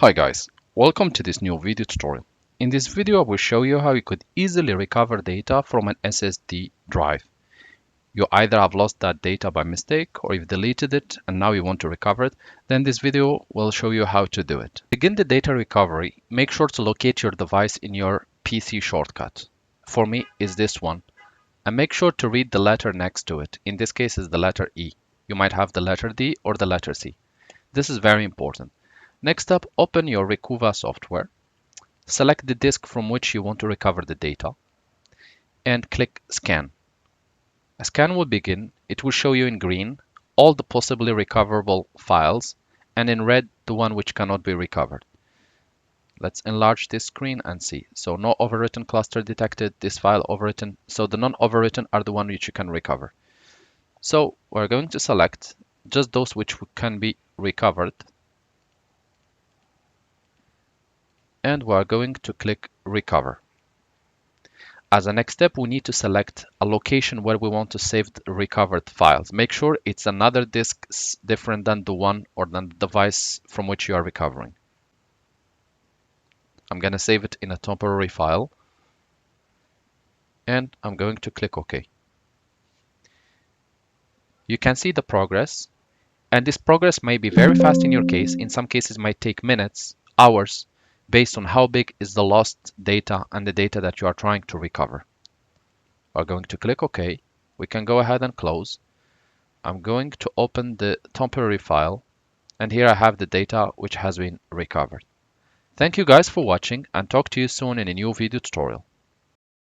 Hi guys, welcome to this new video tutorial. In this video I will show you how you could easily recover data from an SSD drive. You either have lost that data by mistake or you've deleted it and now you want to recover it, then this video will show you how to do it. To begin the data recovery, make sure to locate your device in your PC shortcut. For me is this one, and make sure to read the letter next to it. In this case is the letter E. You might have the letter D or the letter C. This is very important. Next up, open your Recuva software, select the disk from which you want to recover the data, and click Scan. A scan will begin. It will show you in green all the possibly recoverable files, and in red the one which cannot be recovered. Let's enlarge this screen and see. So no overwritten cluster detected, this file overwritten. So the non-overwritten are the one which you can recover. So we're going to select just those which can be recovered. And we're going to click Recover. As a next step, we need to select a location where we want to save the recovered files. Make sure it's another disk different than the one or than the device from which you are recovering. I'm going to save it in a temporary file. And I'm going to click OK. You can see the progress. And this progress may be very fast in your case. In some cases, it might take minutes, hours, based on how big is the lost data and the data that you are trying to recover. We're going to click OK. We can go ahead and close. I'm going to open the temporary file, and here I have the data which has been recovered. Thank you guys for watching, and talk to you soon in a new video tutorial.